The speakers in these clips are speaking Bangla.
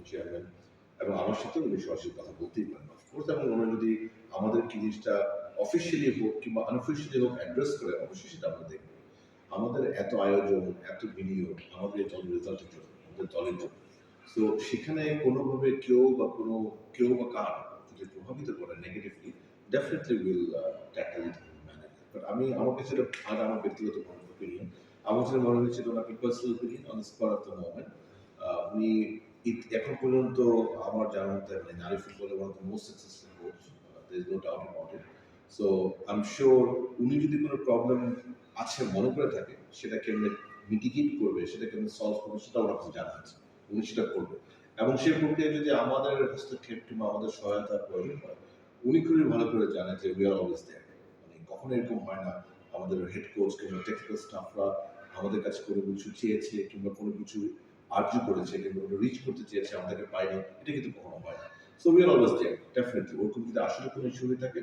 চেয়ারম্যান, এবং আমার সাথেও উনি সরাসরি কথা বলতেই পারেন অফকোর্স। এবং ওনারা যদি আমাদের জিনিসটা অফিসিয়ালি হোক কিংবা আনঅফিসিয়ালি হোক অ্যাড্রেস করে, অবশ্যই সেটা আমরা দেখব। আমাদের এত আয়োজন, এত বিনিয়োগ আমাদের এই দলের রেজাল্টের জন্য, আমাদের দলের জন্য। সো সেখানে কোনোভাবে কেউ বা কার যদি প্রভাবিত করে negatively, definitely will tackle it manage. But আমার কাছে এটা আর আমার ব্যক্তিগত ওপিনিয়ন। আমার কাছে মনে হয়েছিল ওনাকে personal opinion on the spot of the moment. উনি এখন পর্যন্ত আমার জানার মতে মানে নারী ফুটবলের one of the most successful coach, there is no doubt about it. So I am sure উনি যদি কোনো প্রবলেম আছে মনে করে থাকে, সেটা কেমনে মিটিগেট করবে, সেটা কেমনে সলভ করবে, সেটা ওনার কাছে জানা আছে। উনি সেটা করবে। এবং সেই প্রক্রিয়ায় যদি আমাদের হস্তক্ষেপ কিংবা আমাদের সহায়তার প্রয়োজন হয়, উনি খুবই ভালো করে জানেন যে উই আর অলওয়েজ দেয়ার। মানে কখনো এরকম হয় না আমাদের হেড কোচ কিংবা টেকনিক্যাল স্টাফরা আমাদের কাছে কোনো কিছু চেয়েছে কিংবা কোনো কিছু আর্জু করেছে কিংবা কোনো রিচ করতে চেয়েছে, আমাদেরকে পায়নি, এটা কিন্তু কখনো হয় না। So we are always there definitely. ওরকম যদি আসলে কোনো ইস্যু হয়ে থাকে,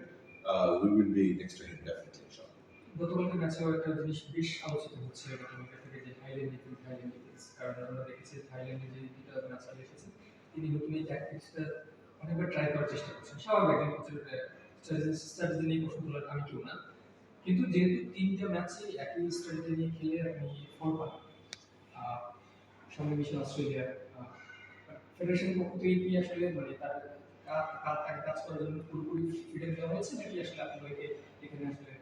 we will be next to him definitely ইনশাআল্লাহ। গতকালকের ম্যাচেও একটা জিনিস বেশ আলোচিত হচ্ছে গতকালকে থেকে, যে থাইল্যান্ড ডিফেন্স। কারণ আমরা দেখেছি থাইল্যান্ডে যে দুটো ম্যাচ খেলে এসেছে, তিনি নতুন এই ট্যাকটিক্সটা অনেকবার ট্রাই করার চেষ্টা করছেন। স্বাভাবিক, একজন কোচের স্ট্র্যাটেজি নিয়ে প্রশ্ন তোলার আমি কেউ না। কিন্তু যেহেতু তিনটা ম্যাচে একই স্ট্র্যাটেজি নিয়ে খেলে আপনি ফল পান, সঙ্গে মিশন অস্ট্রেলিয়া, ফেডারেশনের পক্ষ থেকে কি আসলে মানে তার তাকে কাজ করার জন্য পুরোপুরি ফ্রিডম দেওয়া হয়েছে, নাকি আসলে আপনাদেরকে এখানে আসলে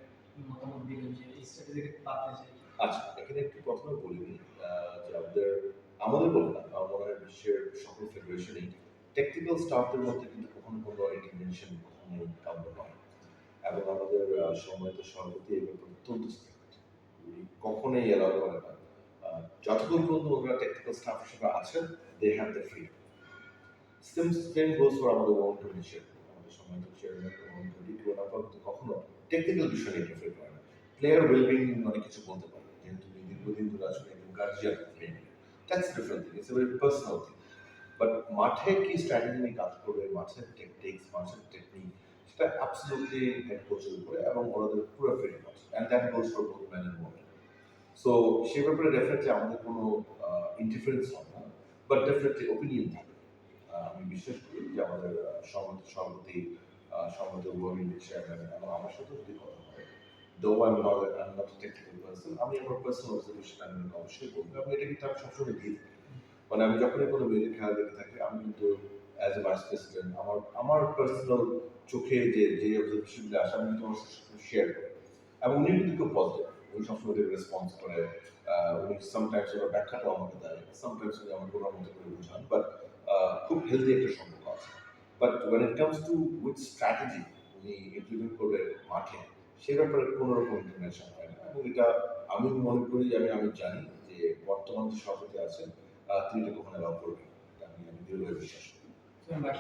মতামত দিলেন যে এই স্ট্র্যাটেজিকে বাদ দিয়ে যায়? আচ্ছা, এখানে একটু প্রথমে বলি যে আমাদের বলে না, আমার মনে হয় বিশ্বের সকল ফেডারেশনেই টেকনিক্যাল স্টাফদের মধ্যে কিন্তু কখনো কোনো ইন্টারভেনশন কখনোই কাম্য নয়। এবং আমাদের সম্মানিত সভাপতি এই ব্যাপারে অত্যন্ত strict। উনি কখনোই এলাও করে না। যতক্ষণ পর্যন্ত ওনারা টেকনিক্যাল স্টাফ হিসেবে আছেন, they have the freedom. Same goes for আমাদের ওয়ার্ল্ড হিসেবে। আমাদের সম্মানিত চেয়ারম্যান ওয়ার্ল্ড ওনারা কিন্তু কখনো টেকনিক্যাল বিষয়ে ইন্টারফেয়ার করে না। প্লেয়ার ওয়েলবিং অনেক কিছু বলতে পারে, যেহেতু উনি দীর্ঘদিন ধরে আসলে একজন guardian maybe, that's different thing, it's a very personal thing. But মাঠে কি স্ট্র্যাটেজি নিয়ে কাজ করবে, মাঠের টেকটিক্স, মাঠের টেকনিক, সেটা অ্যাবসলিউটলি হেড কোচের উপরে এবং ওনাদের পুরো ফ্রিডম আছে, and that goes for both man and women. So সে ব্যাপারে ডেফিনেটলি আমাদের কোনো ইন্টারফারেন্স হবে না, বাট ডেফিনেটলি ওপিনিয়ন থাকবে। আমি বিশ্বাস করি যে আমাদের সম্মানিত সভাপতি, সম্মানিত ওয়ার্কিং চেয়ারম্যান এবং আমার সাথেও যদি কথা হয়, though I'm not a technical person, আমি আমার পার্সোনাল অবজারভেশন আমি অবশ্যই বলবো, এবং এটা কিন্তু আমি সবসময় দিয়ে থাকি। মানে আমি যখনই কোনো মেয়েদের খেলা দেখে থাকি, আমি কিন্তু অ্যাজ এ ভাইস প্রেসিডেন্ট আমার পার্সোনাল চোখে যে অবজারভেশনগুলো আসে আমি কিন্তু আমার সাথে শেয়ার করি। এবং উনি কিন্তু খুব পজিটিভ, উনি সবসময় রেসপন্স করে। উনি সামটাইমস ওনার ব্যাখ্যাটাও আমাকে দেয়, সামটাইমস উনি আমাকে ওনার মতো করে বুঝান, বাট খুব হেলদি একটা সম্পর্ক আছে। But when it comes to with strategy উনি ইমপ্লিমেন্ট করবে মাঠে, সে ব্যাপারে কোনো রকম ইন্টারভেনশন হয় না। এবং এটা আমি মনে করি, আমি জানি যে বর্তমান যে সভাপতি আছেন, তিনি এটা কখনো অ্যালাউ করবেন না। এটা আমি দৃঢ়ভাবে বিশ্বাস করি।